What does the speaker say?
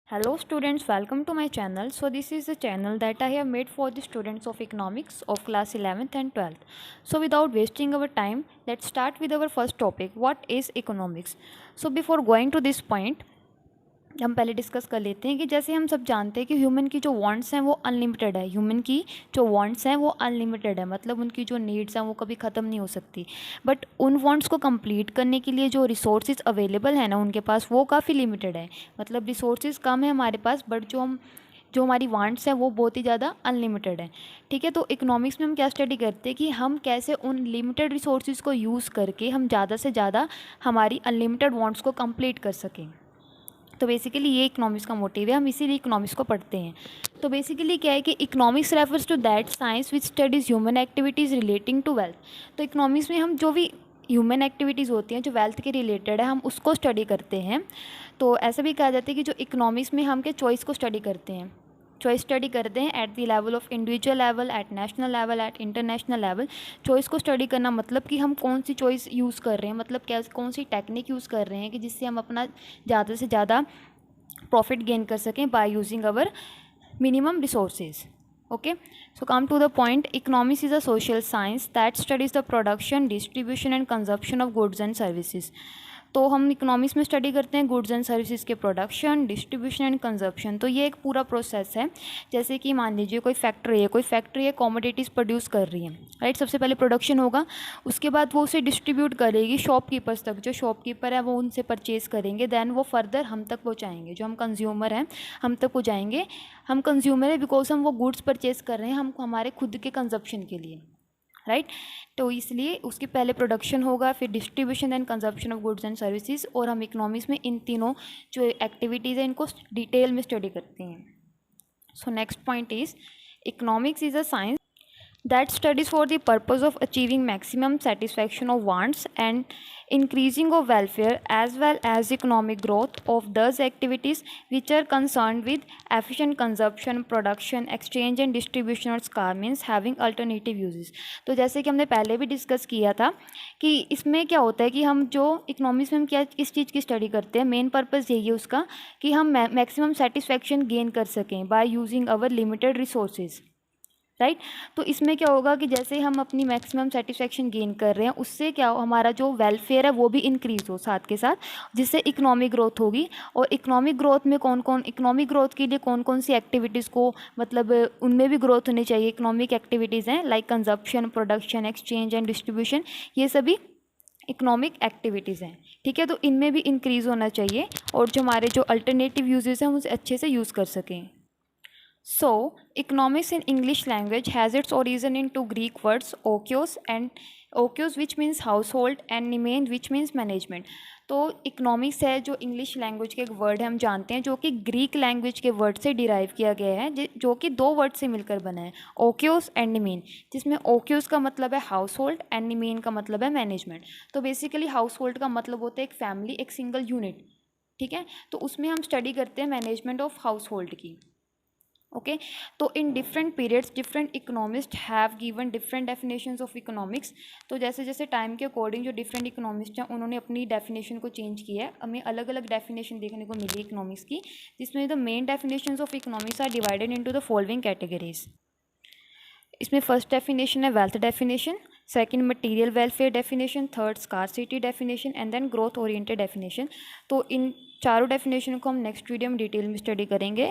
Hello students, welcome to my channel. So this is the channel that I have made for the students of economics of class 11th and 12th. So without wasting our time, let's start with our first topic. What is economics? So before going to this point, हम पहले discuss कर लेते हैं कि जैसे हम सब जानते हैं कि ह्यूमन की जो वांट्स हैं वो अनलिमिटेड है। ह्यूमन की जो वांट्स हैं वो अनलिमिटेड है, मतलब उनकी जो नीड्स हैं वो कभी ख़त्म नहीं हो सकती। बट उन वांट्स को कंप्लीट करने के लिए जो रिसोर्सेज अवेलेबल है ना उनके पास, वो काफ़ी लिमिटेड है। मतलब रिसोर्सेज कम है हमारे पास, बट जो हमारी वांट्स हैं वो बहुत ही ज़्यादा अनलिमिटेड है। ठीक है, तो इकोनॉमिक्स में हम क्या स्टडी करते हैं कि हम कैसे उन लिमिटेड रिसोर्सेज को यूज़ करके हम ज़्यादा से ज़्यादा हमारी अनलिमिटेड वांट्स को कंप्लीट कर सकें। तो बेसिकली ये इकोनॉमिक्स का मोटिव है, हम इसीलिए इकोनॉमिक्स को पढ़ते हैं। तो बेसिकली क्या है कि economics refers to that science which studies human activities relating to wealth. तो इकोनॉमिक्स में हम जो भी ह्यूमन एक्टिविटीज़ होती हैं जो वेल्थ के रिलेटेड है, हम उसको स्टडी करते हैं। तो ऐसा भी कहा जाता है कि जो इकोनॉमिक्स में हम के चॉइस को स्टडी करते हैं, चॉइस स्टडी करते हैं at the level of individual level, at national level, at international level. Choice को स्टडी करना मतलब कि हम कौन सी चॉइस यूज़ कर रहे हैं, मतलब क्या कौन सी टेक्निक यूज़ कर रहे हैं कि जिससे हम अपना ज़्यादा से ज़्यादा प्रॉफिट गेन कर सकें by using our minimum resources. Okay, so come to the point, economics is a social science that studies the production, distribution and consumption of goods and services. तो हम इकोनॉमिक्स में स्टडी करते हैं goods and services के production, distribution and consumption. तो ये एक पूरा प्रोसेस है। जैसे कि मान लीजिए कोई फैक्ट्री है कॉमोडिटीज़ प्रोड्यूस कर रही है, राइट। सबसे पहले प्रोडक्शन होगा, उसके बाद वो उसे डिस्ट्रीब्यूट करेगी शॉपकीपर्स तक। जो शॉपकीपर है वो उनसे परचेज़ करेंगे, देन वो फर्दर हम तक पहुँचाएंगे। जो हम कंज्यूमर हैं हम तक पहुँचाएंगे। हम कंज्यूमर है बिकॉज हम वो गुड्स परचेज़ कर रहे हैं हम हमारे खुद के कंजप्शन के लिए, राइट। तो इसलिए उसकी पहले प्रोडक्शन होगा, फिर distribution and consumption of goods and services. और हम इकोनॉमिक्स में इन तीनों जो एक्टिविटीज़ हैं इनको डिटेल में स्टडी करते हैं। So next point is, economics is a science that studies for the purpose of achieving maximum satisfaction of wants and increasing of welfare as well as economic growth of those activities which are concerned with efficient consumption, production, exchange and distribution of scarce means having alternative uses। तो जैसे कि हमने पहले भी discuss किया था कि इसमें क्या होता है कि हम जो इकोनॉमिक्स में हम क्या किस चीज़ की स्टडी करते हैं, मेन पर्पज़ यही है उसका कि हम मैक्सिमम सेटिस्फैक्शन गेन कर सकें by using our limited resources, right. तो इसमें क्या होगा कि जैसे हम अपनी मैक्सिमम सेटिस्फैक्शन गेन कर रहे हैं, उससे क्या हो हमारा जो वेलफेयर है वो भी इंक्रीज़ हो साथ के साथ, जिससे इकोनॉमिक ग्रोथ होगी। और इकोनॉमिक ग्रोथ में इकोनॉमिक ग्रोथ के लिए कौन कौन सी एक्टिविटीज़ को, मतलब उनमें भी ग्रोथ होनी चाहिए। इकोनॉमिक एक्टिविटीज़ हैं like consumption, production, exchange and distribution, ये सभी इकोनॉमिक एक्टिविटीज़ हैं। ठीक है, तो इनमें भी इंक्रीज़ होना चाहिए और जो हमारे जो अल्टरनेटिव यूजेस हैं हम उसे अच्छे से यूज़ कर सकें। So, economics in English language has its origin in two Greek words, okios which means household and nemein which means management। तो इकोनॉमिक्स है जो इंग्लिश लैंग्वेज के एक वर्ड है हम जानते हैं, जो कि ग्रीक लैंग्वेज के वर्ड से डिराइव किया गया है, जो कि दो वर्ड से मिलकर बना है, ओकियोस एंड निमेन। जिसमें ओकियोस का मतलब है हाउस होल्ड एंड निमेन का मतलब है मैनेजमेंट। तो बेसिकली हाउस होल्ड का मतलब होता है एक फैमिली, एक सिंगल यूनिट। ठीक है, तो उसमें हम स्टडी करते हैं मैनेजमेंट ऑफ हाउस होल्ड की। ओके, तो in different periods different economist have given different definitions of economics. तो जैसे जैसे टाइम के अकॉर्डिंग जो डिफरेंट इकोनॉमिस्ट हैं उन्होंने अपनी डेफिनेशन को चेंज किया है। हमें अलग अलग डेफिनेशन देखने को मिली इकोनॉमिक्स की, जिसमें the main definitions of economics are divided into the following categories. इसमें फर्स्ट डेफिनेशन है wealth definition, second material welfare definition, third scarcity definition and then growth oriented definition. तो इन चारों डेफिनेशन को हम नेक्स्ट वीडियो में डिटेल में study करेंगे।